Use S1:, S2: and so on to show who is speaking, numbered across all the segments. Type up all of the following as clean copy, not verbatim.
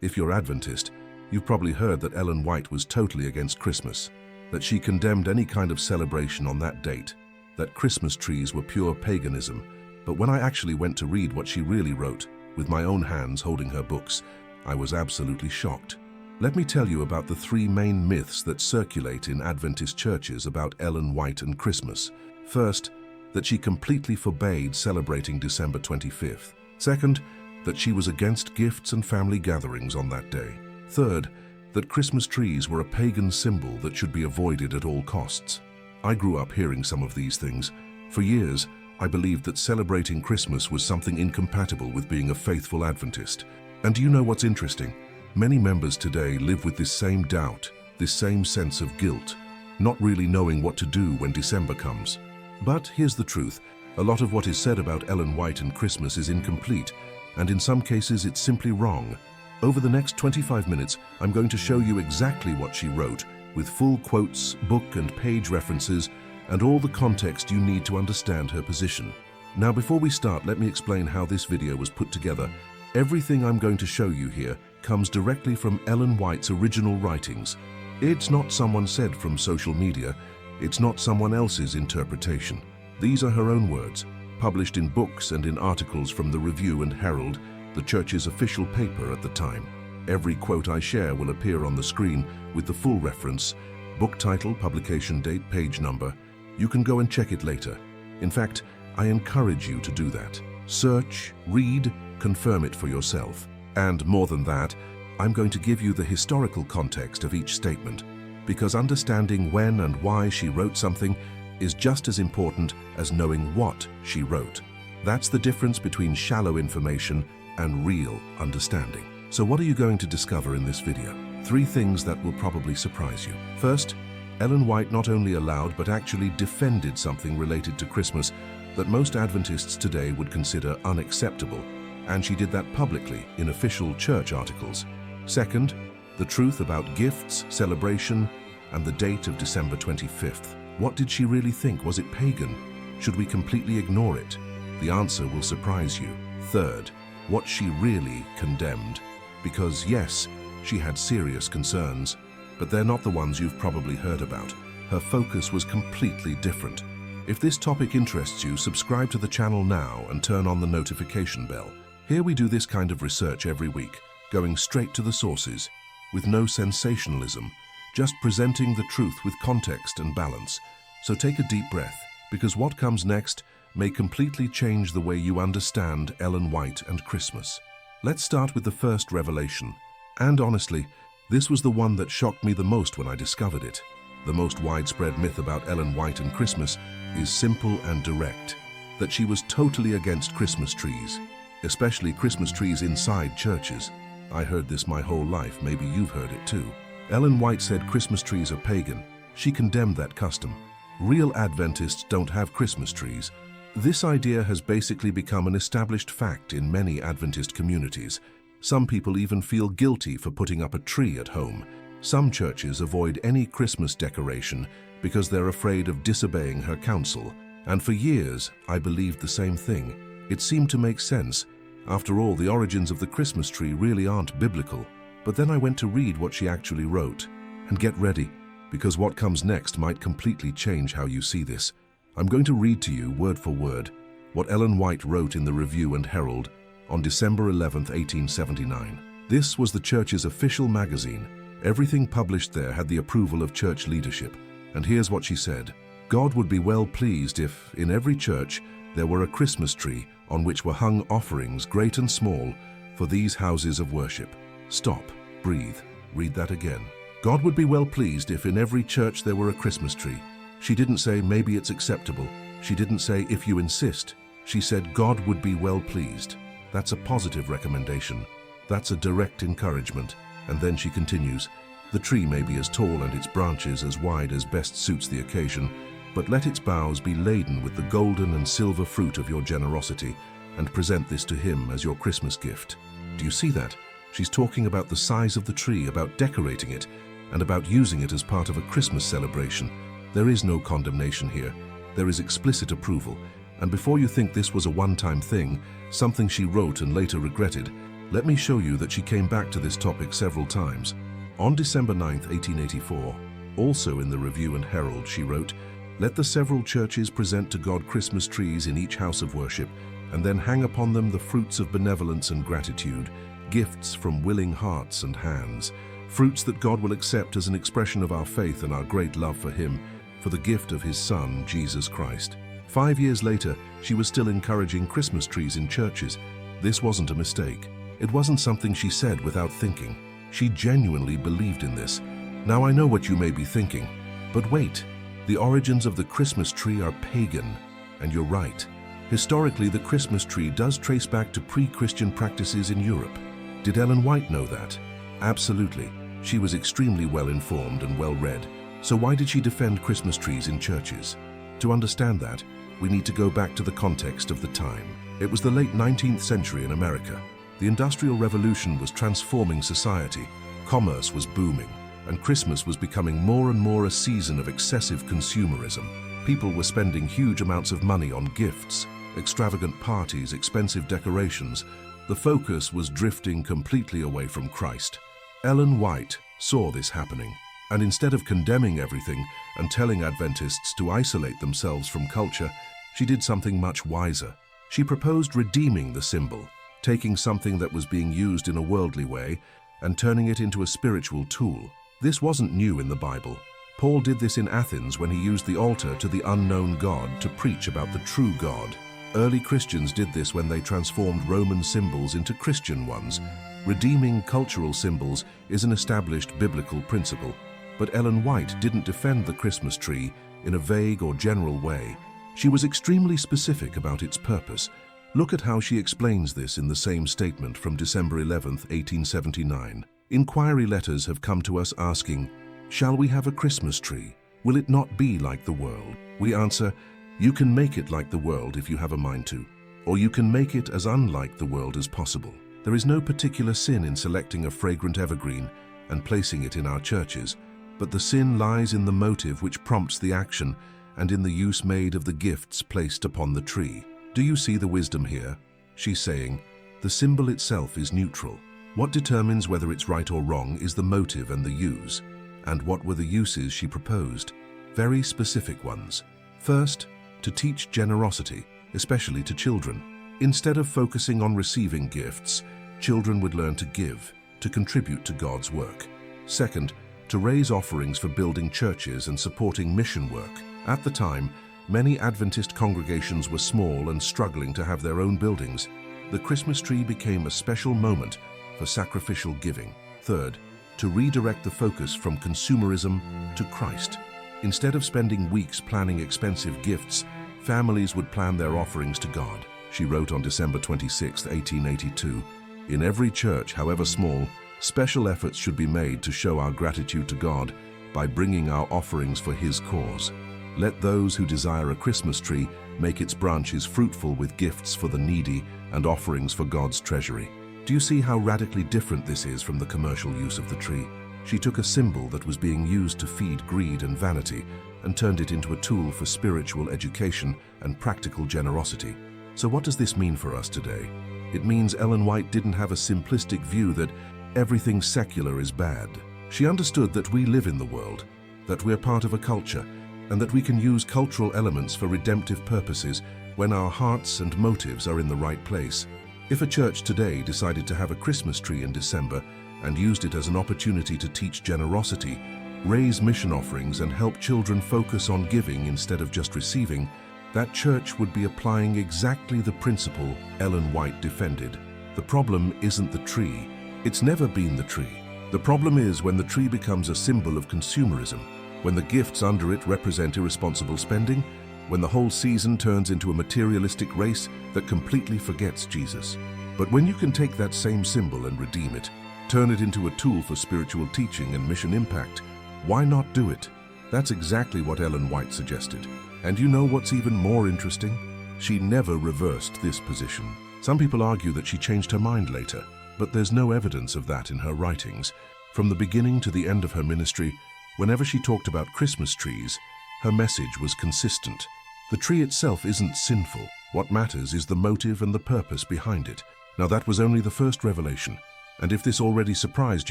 S1: If you're Adventist, you've probably heard that Ellen White was totally against Christmas, that she condemned any kind of celebration on that date, that Christmas trees were pure paganism. But when I actually went to read what she really wrote, with my own hands holding her books, I was absolutely shocked. Let me tell you about the three main myths that circulate in Adventist churches about Ellen White and Christmas. First, that she completely forbade celebrating December 25th. Second, that she was against gifts and family gatherings on that day. Third, that Christmas trees were a pagan symbol that should be avoided at all costs. I grew up hearing some of these things. For years, I believed that celebrating Christmas was something incompatible with being a faithful Adventist. And do you know what's interesting? Many members today live with this same doubt, this same sense of guilt, not really knowing what to do when December comes. But here's the truth. A lot of what is said about Ellen White and Christmas is incomplete, and in some cases it's simply wrong. Over the next 25 minutes, I'm going to show you exactly what she wrote, with full quotes, book and page references, and all the context you need to understand her position. Now, before we start, let me explain how this video was put together. Everything I'm going to show you here comes directly from Ellen White's original writings. It's not someone said from social media. It's not someone else's interpretation. These are her own words, published in books and in articles from the Review and Herald, the church's official paper at the time. Every quote I share will appear on the screen with the full reference, book title, publication date, page number. You can go and check it later. In fact, I encourage you to do that. Search, read, confirm it for yourself. And more than that, I'm going to give you the historical context of each statement, because understanding when and why she wrote something is just as important as knowing what she wrote. That's the difference between shallow information and real understanding. So what are you going to discover in this video? 3 things that will probably surprise you. First, Ellen White not only allowed but actually defended something related to Christmas that most Adventists today would consider unacceptable, and she did that publicly in official church articles. Second, the truth about gifts, celebration, and the date of December 25th. What did she really think? Was it pagan? Should we completely ignore it? The answer will surprise you. Third, what she really condemned. Because yes, she had serious concerns, but they're not the ones you've probably heard about. Her focus was completely different. If this topic interests you, subscribe to the channel now and turn on the notification bell. Here we do this kind of research every week, going straight to the sources, with no sensationalism, just presenting the truth with context and balance. So take a deep breath, because what comes next may completely change the way you understand Ellen White and Christmas. Let's start with the first revelation. And honestly, this was the one that shocked me the most when I discovered it. The most widespread myth about Ellen White and Christmas is simple and direct, that she was totally against Christmas trees, especially Christmas trees inside churches. I heard this my whole life, maybe you've heard it too. Ellen White said Christmas trees are pagan. She condemned that custom. Real Adventists don't have Christmas trees. This idea has basically become an established fact in many Adventist communities. Some people even feel guilty for putting up a tree at home. Some churches avoid any Christmas decoration because they're afraid of disobeying her counsel. And for years, I believed the same thing. It seemed to make sense. After all, the origins of the Christmas tree really aren't biblical. But then I went to read what she actually wrote. And get ready, because what comes next might completely change how you see this. I'm going to read to you, word for word, what Ellen White wrote in the Review and Herald on December 11, 1879. This was the church's official magazine. Everything published there had the approval of church leadership. And here's what she said. God would be well pleased if, in every church, there were a Christmas tree on which were hung offerings, great and small, for these houses of worship. Stop, breathe, read that again. God would be well pleased if in every church there were a Christmas tree. She didn't say maybe it's acceptable. She didn't say if you insist. She said God would be well pleased. That's a positive recommendation. That's a direct encouragement. And then she continues, the tree may be as tall and its branches as wide as best suits the occasion, but let its boughs be laden with the golden and silver fruit of your generosity, and present this to him as your Christmas gift. Do you see that? She's talking about the size of the tree, about decorating it, and about using it as part of a Christmas celebration. There is no condemnation here. There is explicit approval. And before you think this was a one-time thing, something she wrote and later regretted, Let me show you that she came back to this topic several times. On December 9, 1884, also in the Review and Herald, she wrote, "Let the several churches present to God Christmas trees in each house of worship, and then hang upon them the fruits of benevolence and gratitude, gifts from willing hearts and hands, fruits that God will accept as an expression of our faith and our great love for Him, for the gift of His Son, Jesus Christ." 5 years later, she was still encouraging Christmas trees in churches. This wasn't a mistake. It wasn't something she said without thinking. She genuinely believed in this. Now I know what you may be thinking, but wait, the origins of the Christmas tree are pagan, and you're right. Historically, the Christmas tree does trace back to pre-Christian practices in Europe. Did Ellen White know that? Absolutely. She was extremely well-informed and well-read. So why did she defend Christmas trees in churches? To understand that, we need to go back to the context of the time. It was the late 19th century in America. The Industrial Revolution was transforming society, commerce was booming, and Christmas was becoming more and more a season of excessive consumerism. People were spending huge amounts of money on gifts, extravagant parties, expensive decorations. The focus was drifting completely away from Christ. Ellen White saw this happening, and instead of condemning everything and telling Adventists to isolate themselves from culture, she did something much wiser. She proposed redeeming the symbol, taking something that was being used in a worldly way and turning it into a spiritual tool. This wasn't new in the Bible. Paul did this in Athens when he used the altar to the unknown God to preach about the true God. Early Christians did this when they transformed Roman symbols into Christian ones. Redeeming cultural symbols is an established biblical principle. But Ellen White didn't defend the Christmas tree in a vague or general way. She was extremely specific about its purpose. Look at how she explains this in the same statement from December 11, 1879. Inquiry letters have come to us asking, "Shall we have a Christmas tree? Will it not be like the world?" We answer, you can make it like the world if you have a mind to, or you can make it as unlike the world as possible. There is no particular sin in selecting a fragrant evergreen and placing it in our churches, but the sin lies in the motive which prompts the action and in the use made of the gifts placed upon the tree. Do you see the wisdom here? She's saying, the symbol itself is neutral. What determines whether it's right or wrong is the motive and the use. And what were the uses she proposed? Very specific ones. First, to teach generosity, especially to children. Instead of focusing on receiving gifts, children would learn to give, to contribute to God's work. Second, to raise offerings for building churches and supporting mission work. At the time, many Adventist congregations were small and struggling to have their own buildings. The Christmas tree became a special moment for sacrificial giving. Third, to redirect the focus from consumerism to Christ. Instead of spending weeks planning expensive gifts, families would plan their offerings to God. She wrote on December 26, 1882, "In every church, however small, special efforts should be made to show our gratitude to God by bringing our offerings for His cause. Let those who desire a Christmas tree make its branches fruitful with gifts for the needy and offerings for God's treasury." Do you see how radically different this is from the commercial use of the tree? She took a symbol that was being used to feed greed and vanity and turned it into a tool for spiritual education and practical generosity. So what does this mean for us today? It means Ellen White didn't have a simplistic view that everything secular is bad. She understood that we live in the world, that we're part of a culture, and that we can use cultural elements for redemptive purposes when our hearts and motives are in the right place. If a church today decided to have a Christmas tree in December and used it as an opportunity to teach generosity, raise mission offerings, and help children focus on giving instead of just receiving, that church would be applying exactly the principle Ellen White defended. The problem isn't the tree. It's never been the tree. The problem is when the tree becomes a symbol of consumerism, when the gifts under it represent irresponsible spending, when the whole season turns into a materialistic race that completely forgets Jesus. But when you can take that same symbol and redeem it, turn it into a tool for spiritual teaching and mission impact, why not do it? That's exactly what Ellen White suggested. And you know what's even more interesting? She never reversed this position. Some people argue that she changed her mind later, but there's no evidence of that in her writings. From the beginning to the end of her ministry, whenever she talked about Christmas trees, her message was consistent. The tree itself isn't sinful. What matters is the motive and the purpose behind it. Now that was only the first revelation, and if this already surprised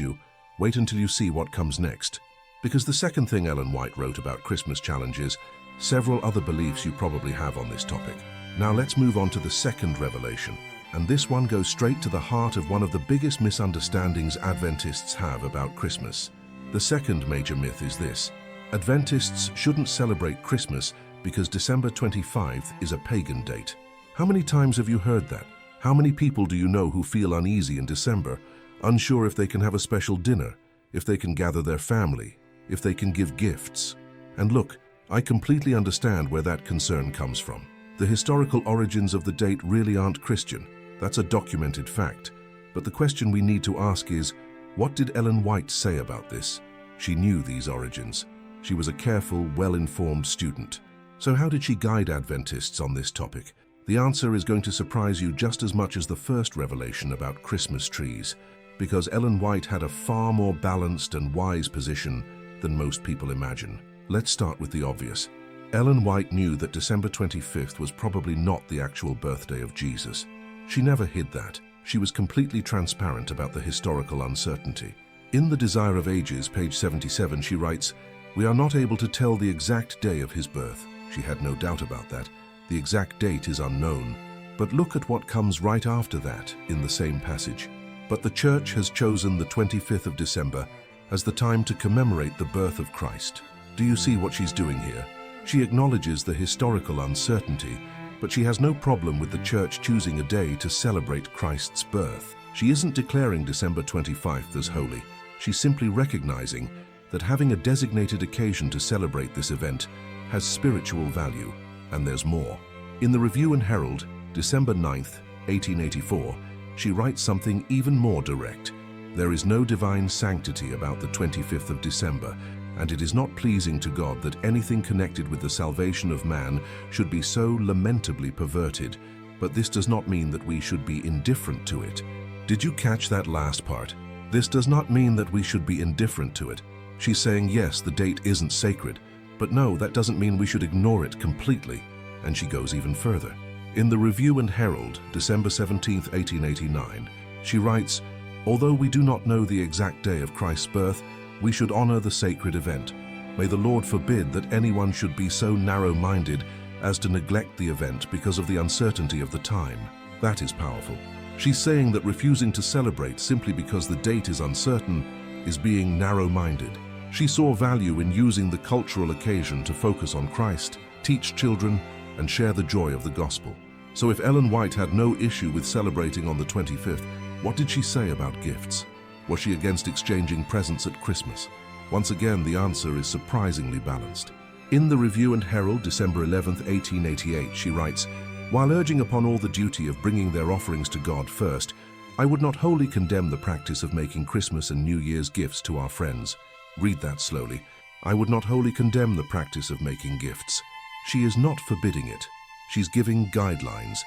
S1: you, wait until you see what comes next. Because the second thing Ellen White wrote about Christmas challenges, several other beliefs you probably have on this topic. Now let's move on to the second revelation, and this one goes straight to the heart of one of the biggest misunderstandings Adventists have about Christmas. The second major myth is this: Adventists shouldn't celebrate Christmas because December 25th is a pagan date. How many times have you heard that? How many people do you know who feel uneasy in December, unsure if they can have a special dinner, if they can gather their family, if they can give gifts? And look, I completely understand where that concern comes from. The historical origins of the date really aren't Christian. That's a documented fact. But the question we need to ask is, what did Ellen White say about this? She knew these origins. She was a careful, well-informed student. So how did she guide Adventists on this topic? The answer is going to surprise you just as much as the first revelation about Christmas trees, because Ellen White had a far more balanced and wise position than most people imagine. Let's start with the obvious. Ellen White knew that December 25th was probably not the actual birthday of Jesus. She never hid that. She was completely transparent about the historical uncertainty. In The Desire of Ages, page 77, she writes, "We are not able to tell the exact day of his birth." She had no doubt about that. The exact date is unknown. But look at what comes right after that in the same passage. "But the Church has chosen the 25th of December as the time to commemorate the birth of Christ." Do you see what she's doing here? She acknowledges the historical uncertainty, but she has no problem with the Church choosing a day to celebrate Christ's birth. She isn't declaring December 25th as holy. She's simply recognizing that having a designated occasion to celebrate this event has spiritual value, and there's more. In the Review and Herald, December 9th, 1884, she writes something even more direct. "There is no divine sanctity about the 25th of December, and it is not pleasing to God that anything connected with the salvation of man should be so lamentably perverted, but this does not mean that we should be indifferent to it." Did you catch that last part? This does not mean that we should be indifferent to it. She's saying, yes, the date isn't sacred, but no, that doesn't mean we should ignore it completely. And she goes even further. In the Review and Herald, December 17th, 1889, she writes, "Although we do not know the exact day of Christ's birth, we should honor the sacred event. May the Lord forbid that anyone should be so narrow-minded as to neglect the event because of the uncertainty of the time." That is powerful. She's saying that refusing to celebrate simply because the date is uncertain is being narrow-minded. She saw value in using the cultural occasion to focus on Christ, teach children, and share the joy of the gospel. So if Ellen White had no issue with celebrating on the 25th, what did she say about gifts? Was she against exchanging presents at Christmas? Once again, the answer is surprisingly balanced. In the Review and Herald, December 11th, 1888, she writes, "While urging upon all the duty of bringing their offerings to God first, I would not wholly condemn the practice of making Christmas and New Year's gifts to our friends." Read that slowly. "I would not wholly condemn the practice of making gifts." She is not forbidding it. She's giving guidelines.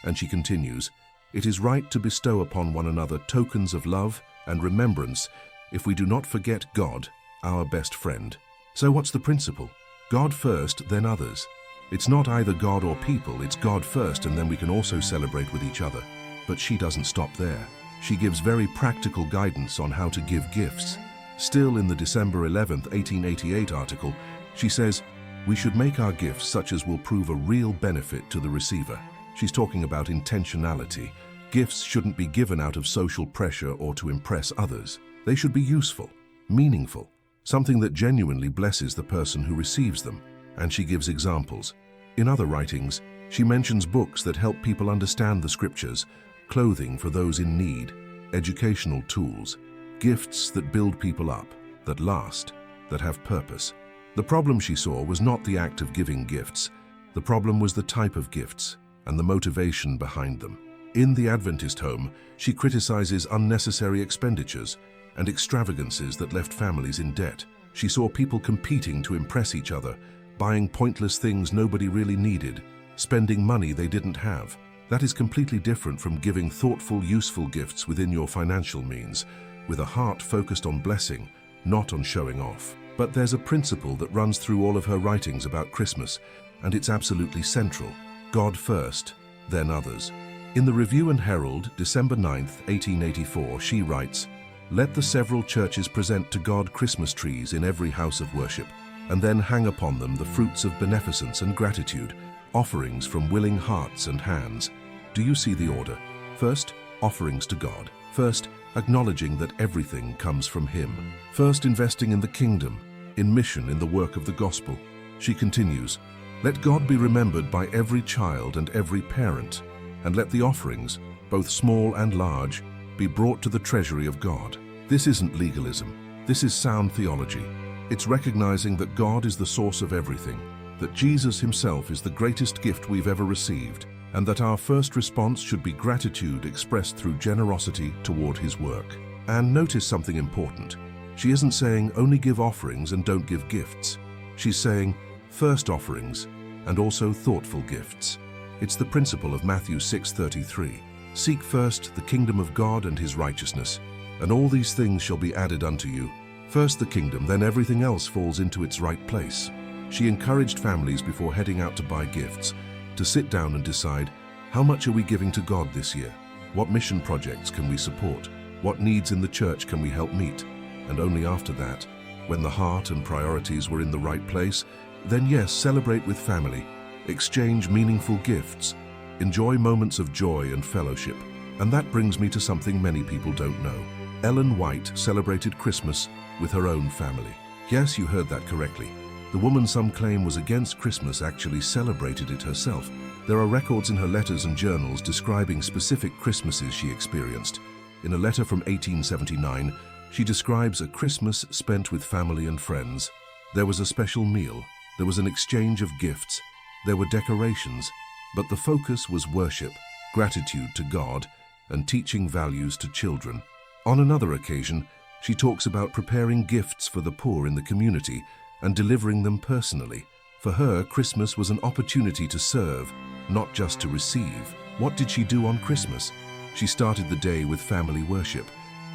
S1: And she continues, "It is right to bestow upon one another tokens of love and remembrance if we do not forget God, our best friend." So what's the principle? God first, then others. It's not either God or people, it's God first, and then we can also celebrate with each other. But she doesn't stop there. She gives very practical guidance on how to give gifts. Still in the December 11th, 1888 article, she says, "We should make our gifts such as will prove a real benefit to the receiver." She's talking about intentionality. Gifts shouldn't be given out of social pressure or to impress others. They should be useful, meaningful, something that genuinely blesses the person who receives them. And she gives examples. In other writings, she mentions books that help people understand the scriptures, clothing for those in need, educational tools, gifts that build people up, that last, that have purpose. The problem she saw was not the act of giving gifts. The problem was the type of gifts and the motivation behind them. In The Adventist Home, she criticizes unnecessary expenditures and extravagances that left families in debt. She saw people competing to impress each other, buying pointless things nobody really needed, spending money they didn't have. That is completely different from giving thoughtful, useful gifts within your financial means, with a heart focused on blessing, not on showing off. But there's a principle that runs through all of her writings about Christmas, and it's absolutely central. God first, then others. In the Review and Herald, December 9, 1884, she writes, "Let the several churches present to God Christmas trees in every house of worship, and then hang upon them the fruits of beneficence and gratitude, offerings from willing hearts and hands." Do you see the order? First, offerings to God. First, acknowledging that everything comes from Him. First, investing in the kingdom, in mission, in the work of the gospel. She continues, "Let God be remembered by every child and every parent, and let the offerings, both small and large, be brought to the treasury of God." This isn't legalism. This is sound theology. It's recognizing that God is the source of everything, that Jesus Himself is the greatest gift we've ever received, and that our first response should be gratitude expressed through generosity toward His work. And notice something important. She isn't saying only give offerings and don't give gifts. She's saying first offerings and also thoughtful gifts. It's the principle of Matthew 6:33. "Seek first the kingdom of God and His righteousness, and all these things shall be added unto you." First the kingdom, then everything else falls into its right place. She encouraged families before heading out to buy gifts to sit down and decide, how much are we giving to God this year? What mission projects can we support? What needs in the church can we help meet? And only after that, when the heart and priorities were in the right place, then yes, celebrate with family, exchange meaningful gifts, enjoy moments of joy and fellowship. And that brings me to something many people don't know. Ellen White celebrated Christmas with her own family. Yes, you heard that correctly. The woman some claim was against Christmas actually celebrated it herself. There are records in her letters and journals describing specific Christmases she experienced. In a letter from 1879, she describes a Christmas spent with family and friends. There was a special meal, there was an exchange of gifts, there were decorations, but the focus was worship, gratitude to God, and teaching values to children. On another occasion, she talks about preparing gifts for the poor in the community and delivering them personally. For her, Christmas was an opportunity to serve, not just to receive. What did she do on Christmas? She started the day with family worship.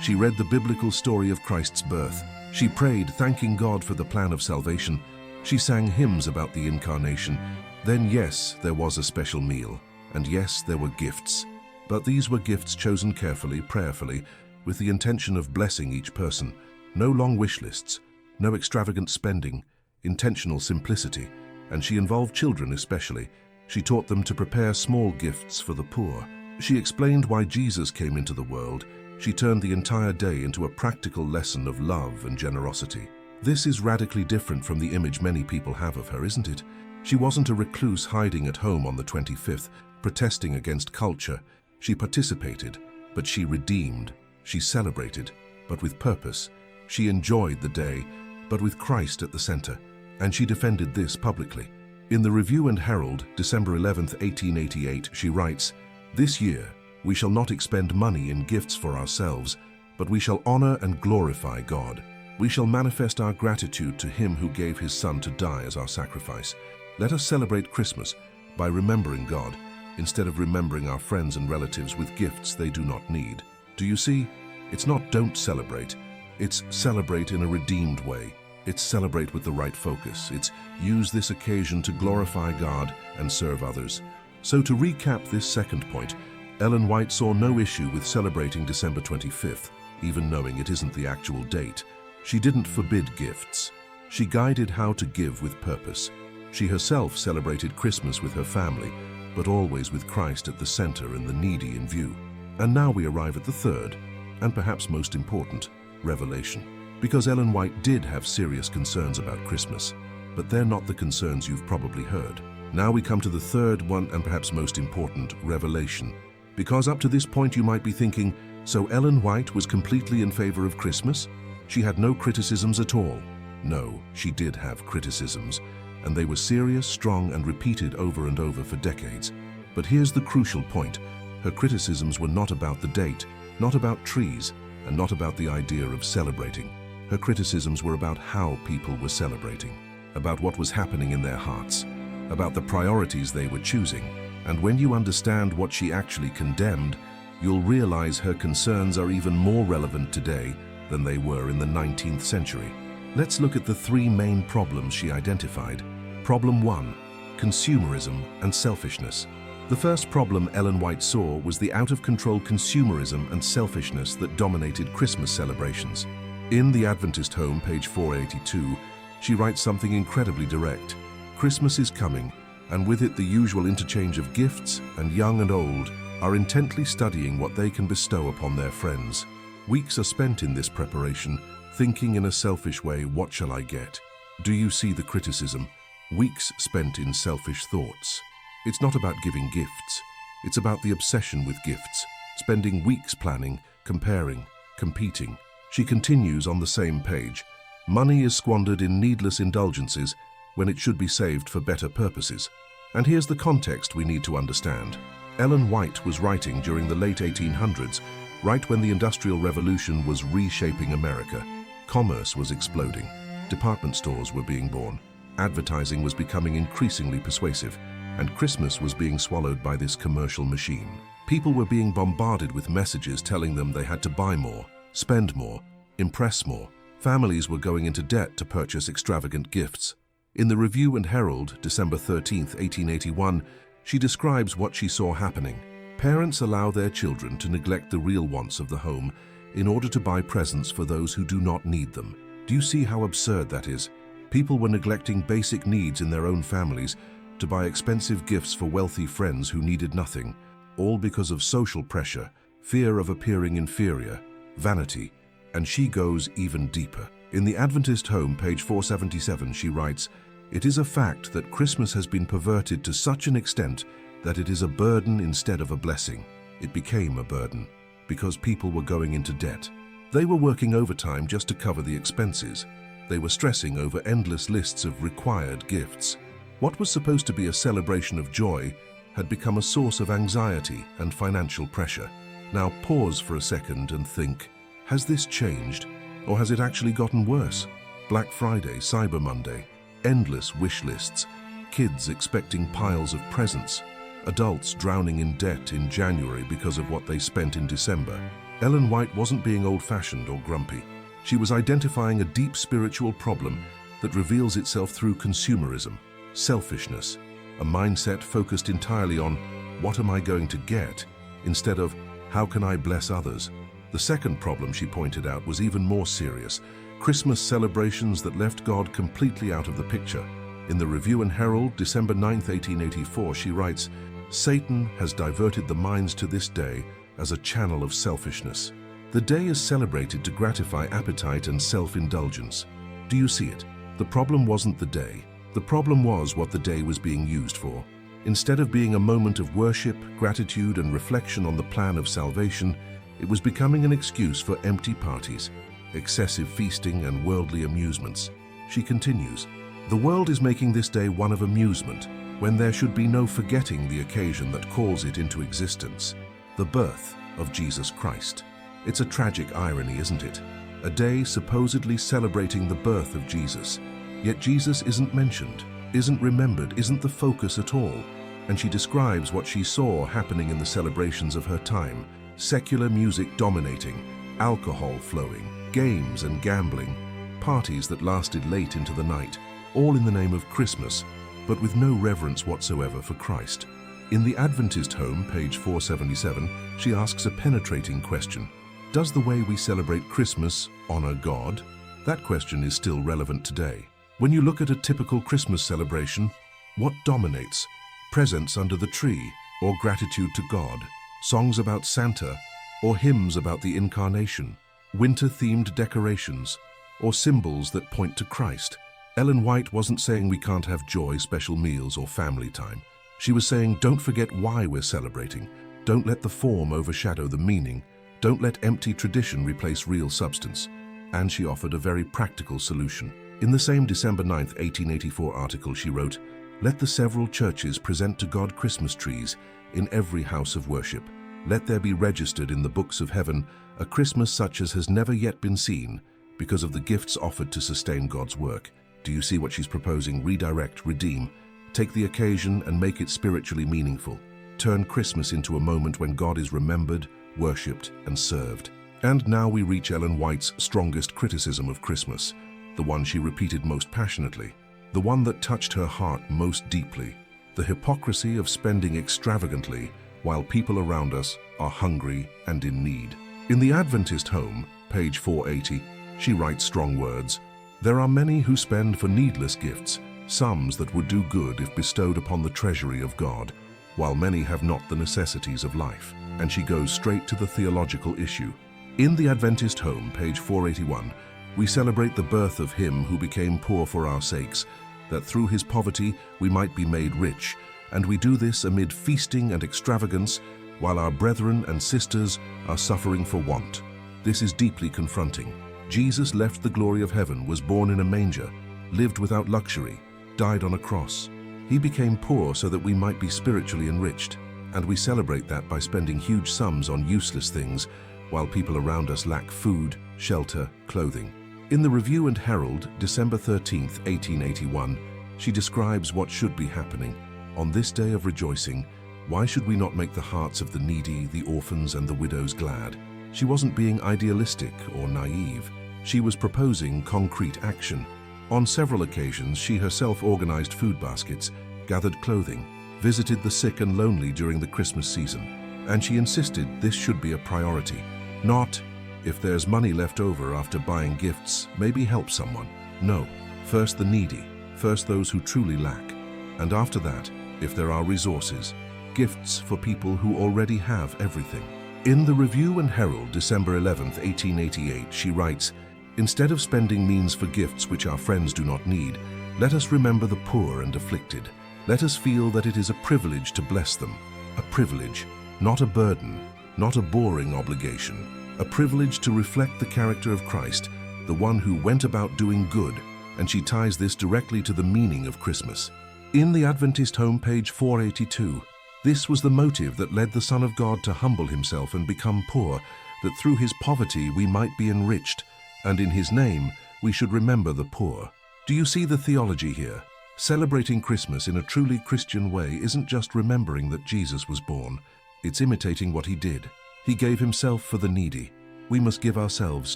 S1: She read the biblical story of Christ's birth. She prayed, thanking God for the plan of salvation. She sang hymns about the incarnation. Then yes, there was a special meal. And yes, there were gifts. But these were gifts chosen carefully, prayerfully, with the intention of blessing each person. No long wish lists, no extravagant spending, intentional simplicity. And she involved children especially. She taught them to prepare small gifts for the poor. She explained why Jesus came into the world. She turned the entire day into a practical lesson of love and generosity. This is radically different from the image many people have of her, isn't it? She wasn't a recluse hiding at home on the 25th, protesting against culture. She participated, but she redeemed. She celebrated, but with purpose. She enjoyed the day, but with Christ at the center. And she defended this publicly. In the Review and Herald, December 11, 1888, she writes, "This year, we shall not expend money in gifts for ourselves, but we shall honor and glorify God. We shall manifest our gratitude to Him who gave His Son to die as our sacrifice. Let us celebrate Christmas by remembering God, instead of remembering our friends and relatives with gifts they do not need." Do you see? It's not don't celebrate. It's celebrate in a redeemed way. It's celebrate with the right focus. It's use this occasion to glorify God and serve others. So to recap this second point, Ellen White saw no issue with celebrating December 25th, even knowing it isn't the actual date. She didn't forbid gifts. She guided how to give with purpose. She herself celebrated Christmas with her family, but always with Christ at the center and the needy in view. And now we arrive at the third, and perhaps most important, revelation. Because Ellen White did have serious concerns about Christmas, but they're not the concerns you've probably heard. Now we come to the third one, and perhaps most important, revelation. Because up to this point you might be thinking, so Ellen White was completely in favor of Christmas? She had no criticisms at all. No, she did have criticisms, and they were serious, strong, and repeated over and over for decades. But here's the crucial point. Her criticisms were not about the date, not about trees, and not about the idea of celebrating. Her criticisms were about how people were celebrating, about what was happening in their hearts, about the priorities they were choosing. And when you understand what she actually condemned, you'll realize her concerns are even more relevant today than they were in the 19th century. Let's look at the three main problems she identified. Problem 1, consumerism and selfishness. The first problem Ellen White saw was the out-of-control consumerism and selfishness that dominated Christmas celebrations. In The Adventist Home, page 482, she writes something incredibly direct. Christmas is coming, and with it the usual interchange of gifts, and young and old are intently studying what they can bestow upon their friends. Weeks are spent in this preparation, thinking in a selfish way, what shall I get? Do you see the criticism? Weeks spent in selfish thoughts. It's not about giving gifts. It's about the obsession with gifts, spending weeks planning, comparing, competing. She continues on the same page. Money is squandered in needless indulgences when it should be saved for better purposes. And here's the context we need to understand. Ellen White was writing during the late 1800s, right when the Industrial Revolution was reshaping America. Commerce was exploding. Department stores were being born. Advertising was becoming increasingly persuasive, and Christmas was being swallowed by this commercial machine. People were being bombarded with messages telling them they had to buy more, spend more, impress more. Families were going into debt to purchase extravagant gifts. In the Review and Herald, December 13, 1881, she describes what she saw happening. Parents allow their children to neglect the real wants of the home in order to buy presents for those who do not need them. Do you see how absurd that is? People were neglecting basic needs in their own families to buy expensive gifts for wealthy friends who needed nothing, all because of social pressure, fear of appearing inferior, vanity, and she goes even deeper. In The Adventist Home, page 477, she writes, "It is a fact that Christmas has been perverted to such an extent that it is a burden instead of a blessing. It became a burden because people were going into debt. They were working overtime just to cover the expenses. They were stressing over endless lists of required gifts. What was supposed to be a celebration of joy had become a source of anxiety and financial pressure. Now pause for a second and think, has this changed, or has it actually gotten worse? Black Friday, Cyber Monday, endless wish lists, kids expecting piles of presents, adults drowning in debt in January because of what they spent in December. Ellen White wasn't being old-fashioned or grumpy. She was identifying a deep spiritual problem that reveals itself through consumerism, selfishness, a mindset focused entirely on what am I going to get instead of how can I bless others. The second problem she pointed out was even more serious, Christmas celebrations that left God completely out of the picture. In the Review and Herald, December 9, 1884, she writes, "Satan has diverted the minds to this day as a channel of selfishness. The day is celebrated to gratify appetite and self-indulgence. Do you see it? The problem wasn't the day. The problem was what the day was being used for. Instead of being a moment of worship, gratitude, and reflection on the plan of salvation, it was becoming an excuse for empty parties, excessive feasting, and worldly amusements." She continues, "The world is making this day one of amusement, when there should be no forgetting the occasion that calls it into existence, the birth of Jesus Christ." It's a tragic irony, isn't it? A day supposedly celebrating the birth of Jesus, yet Jesus isn't mentioned, isn't remembered, isn't the focus at all. And she describes what she saw happening in the celebrations of her time: secular music dominating, alcohol flowing, games and gambling, parties that lasted late into the night, all in the name of Christmas, but with no reverence whatsoever for Christ. In The Adventist Home, page 477, she asks a penetrating question. Does the way we celebrate Christmas honor God? That question is still relevant today. When you look at a typical Christmas celebration, what dominates? Presents under the tree, or gratitude to God? Songs about Santa, or hymns about the Incarnation? Winter-themed decorations, or symbols that point to Christ? Ellen White wasn't saying we can't have joy, special meals, or family time. She was saying, don't forget why we're celebrating. Don't let the form overshadow the meaning. Don't let empty tradition replace real substance. And she offered a very practical solution. In the same December 9, 1884 article, she wrote, "Let the several churches present to God Christmas trees in every house of worship. Let there be registered in the books of heaven a Christmas such as has never yet been seen, because of the gifts offered to sustain God's work." Do you see what she's proposing? Redirect, redeem. Take the occasion and make it spiritually meaningful. Turn Christmas into a moment when God is remembered, worshipped, and served. And now we reach Ellen White's strongest criticism of Christmas, the one she repeated most passionately, the one that touched her heart most deeply. the hypocrisy of spending extravagantly while people around us are hungry and in need. In the Adventist Home, page 480, she writes strong words. There are many who spend for needless gifts, sums that would do good if bestowed upon the treasury of God, while many have not the necessities of life. And she goes straight to the theological issue. In the Adventist Home, page 481, we celebrate the birth of him who became poor for our sakes, that through his poverty we might be made rich, and we do this amid feasting and extravagance, while our brethren and sisters are suffering for want. This is deeply confronting. Jesus left the glory of heaven, was born in a manger, lived without luxury, died on a cross. He became poor so that we might be spiritually enriched, and we celebrate that by spending huge sums on useless things, while people around us lack food, shelter, clothing. In the Review and Herald, December 13, 1881, she describes what should be happening. On this day of rejoicing, why should we not make the hearts of the needy, the orphans, and the widows glad? She wasn't being idealistic or naive. She was proposing concrete action. On several occasions, she herself organized food baskets, gathered clothing, visited the sick and lonely during the Christmas season, and she insisted this should be a priority. Not, if there's money left over after buying gifts, maybe help someone. No, first the needy, first those who truly lack, and after that, if there are resources, gifts for people who already have everything. In the Review and Herald, December 11, 1888, she writes, "Instead of spending means for gifts which our friends do not need, let us remember the poor and afflicted. Let us feel that it is a privilege to bless them. A privilege, not a burden, not a boring obligation. A privilege to reflect the character of Christ, the one who went about doing good," and she ties this directly to the meaning of Christmas. In the Adventist Home, page 482, this was the motive that led the Son of God to humble himself and become poor, that through his poverty we might be enriched, and in his name we should remember the poor. Do you see the theology here? Celebrating Christmas in a truly Christian way isn't just remembering that Jesus was born, it's imitating what he did. He gave himself for the needy. We must give ourselves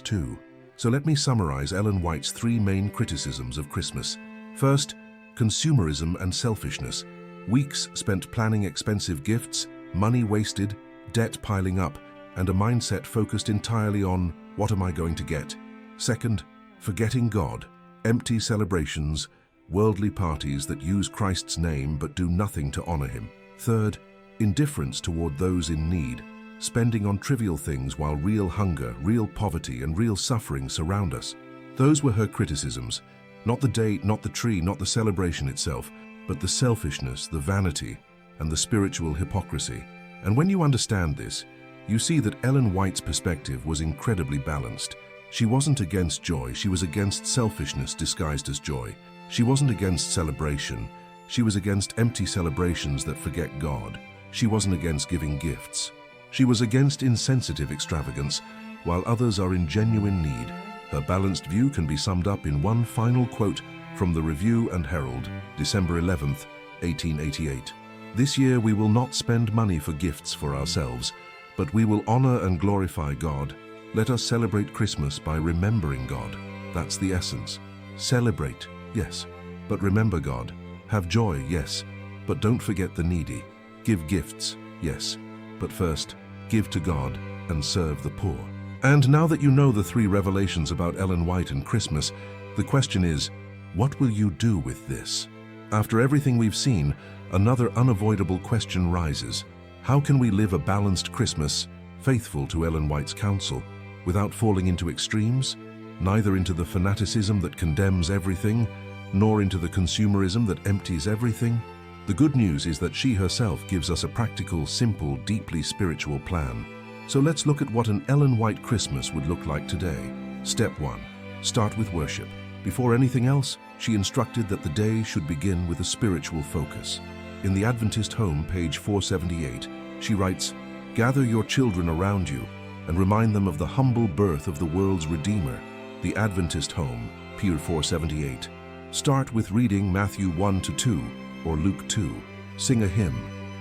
S1: too. So let me summarize Ellen White's three main criticisms of Christmas. First, consumerism and selfishness. Weeks spent planning expensive gifts, money wasted, debt piling up, and a mindset focused entirely on, what am I going to get? Second, forgetting God, empty celebrations, worldly parties that use Christ's name but do nothing to honor him. Third, indifference toward those in need, spending on trivial things while real hunger, real poverty, and real suffering surround us. Those were her criticisms. Not the date, not the tree, not the celebration itself, but the selfishness, the vanity, and the spiritual hypocrisy. And when you understand this, you see that Ellen White's perspective was incredibly balanced. She wasn't against joy, she was against selfishness disguised as joy. She wasn't against celebration, she was against empty celebrations that forget God. She wasn't against giving gifts. She was against insensitive extravagance, while others are in genuine need. Her balanced view can be summed up in one final quote from the Review and Herald, December 11, 1888. "This year we will not spend money for gifts for ourselves, but we will honor and glorify God. Let us celebrate Christmas by remembering God." That's the essence. Celebrate, yes, but remember God. Have joy, yes, but don't forget the needy. Give gifts, yes, but first, give to God and serve the poor. And now that you know the three revelations about Ellen White and Christmas, the question is, what will you do with this? After everything we've seen, another unavoidable question rises. How can we live a balanced Christmas, faithful to Ellen White's counsel, without falling into extremes, neither into the fanaticism that condemns everything, nor into the consumerism that empties everything? The good news is that she herself gives us a practical, simple, deeply spiritual plan. So let's look at what an Ellen White Christmas would look like today. Step 1. Start with worship. Before anything else, she instructed that the day should begin with a spiritual focus. In the Adventist Home, page 478, she writes, "Gather your children around you and remind them of the humble birth of the world's Redeemer." The Adventist Home, page 478. Start with reading Matthew 1-2 or Luke 2. Sing a hymn.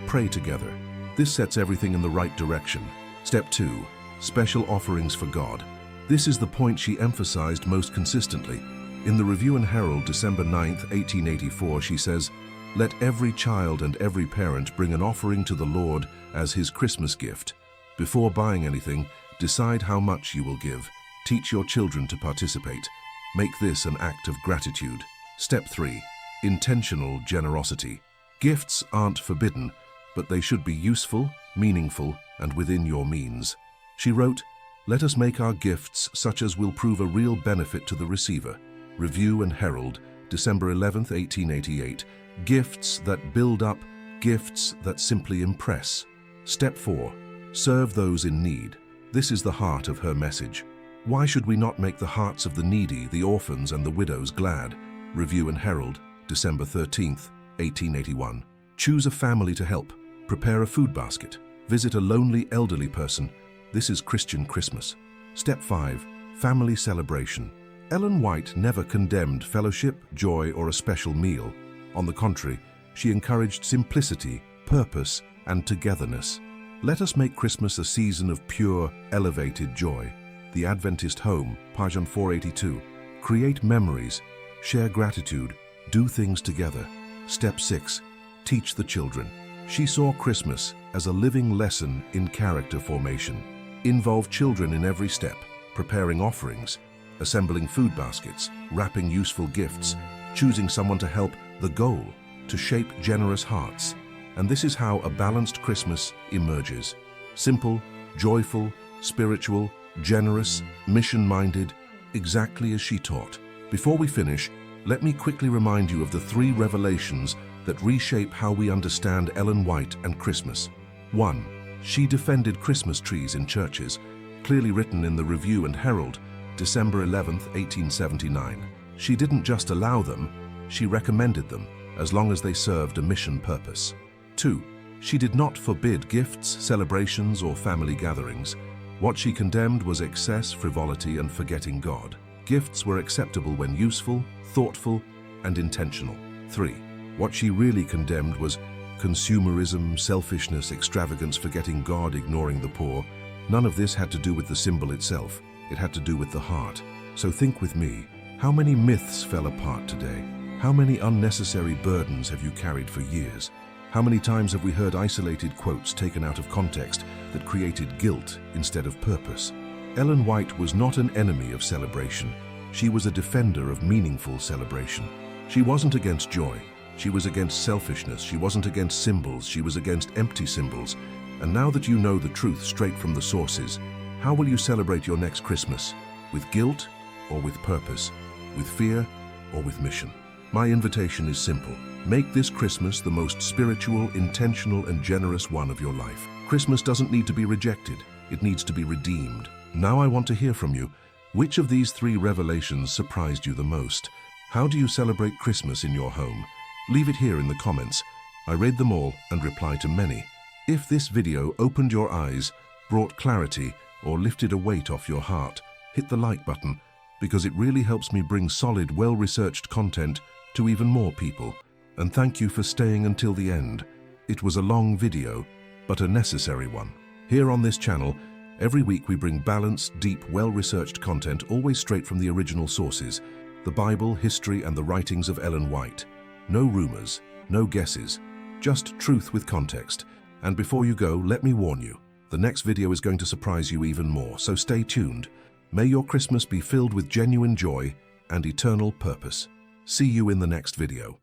S1: Pray together. This sets everything in the right direction. Step 2. Special offerings for God. This is the point she emphasized most consistently. In the Review and Herald, December 9, 1884, she says, Let every child and every parent bring an offering to the Lord as his Christmas gift. Before buying anything, decide how much you will give. Teach your children to participate. Make this an act of gratitude. Step 3. Intentional generosity. Gifts aren't forbidden, but they should be useful, meaningful, and within your means. She wrote, "Let us make our gifts such as will prove a real benefit to the receiver." Review and Herald, December 11, 1888. Gifts that build up, gifts that simply impress. Step 4. Serve those in need. This is the heart of her message. Why should we not make the hearts of the needy, the orphans, and the widows glad? Review and Herald, December 13th, 1881. Choose a family to help. Prepare a food basket. Visit a lonely elderly person. This is Christian Christmas. Step 5. Family celebration. Ellen White never condemned fellowship, joy, or a special meal. On the contrary, she encouraged simplicity, purpose, and togetherness. Let us make Christmas a season of pure, elevated joy. The Adventist Home, pagan 482. Create memories, share gratitude, do things together. Step 6. Teach the children. She saw Christmas as a living lesson in character formation. Involve children in every step, preparing offerings, assembling food baskets, wrapping useful gifts, choosing someone to help. The goal, to shape generous hearts. And this is how a balanced Christmas emerges. Simple, joyful, spiritual, generous, mission-minded, exactly as she taught. Before we finish, let me quickly remind you of the 3 revelations that reshape how we understand Ellen White and Christmas. 1. She defended Christmas trees in churches, clearly written in the Review and Herald, December 11, 1879. She didn't just allow them, she recommended them, as long as they served a mission purpose. 2. She did not forbid gifts, celebrations, or family gatherings. What she condemned was excess, frivolity, and forgetting God. Gifts were acceptable when useful, thoughtful, and intentional. 3. What she really condemned was consumerism, selfishness, extravagance, forgetting God, ignoring the poor. None of this had to do with the symbol itself. It had to do with the heart. So think with me, how many myths fell apart today? How many unnecessary burdens have you carried for years? How many times have we heard isolated quotes taken out of context that created guilt instead of purpose? Ellen White was not an enemy of celebration. She was a defender of meaningful celebration. She wasn't against joy. She was against selfishness. She wasn't against symbols. She was against empty symbols. And now that you know the truth straight from the sources, how will you celebrate your next Christmas? With guilt or with purpose? With fear or with mission? My invitation is simple. Make this Christmas the most spiritual, intentional, and generous one of your life. Christmas doesn't need to be rejected. It needs to be redeemed. Now I want to hear from you. Which of these 3 revelations surprised you the most? How do you celebrate Christmas in your home? Leave it here in the comments. I read them all and reply to many. If this video opened your eyes, brought clarity, or lifted a weight off your heart, hit the like button, because it really helps me bring solid, well-researched content to even more people. And thank you for staying until the end. It was a long video, but a necessary one. Here on this channel, every week we bring balanced, deep, well-researched content, always straight from the original sources, the Bible, history, and the writings of Ellen White. No rumors, no guesses, just truth with context. And before you go, let me warn you, the next video is going to surprise you even more, so stay tuned. May your Christmas be filled with genuine joy and eternal purpose. See you in the next video.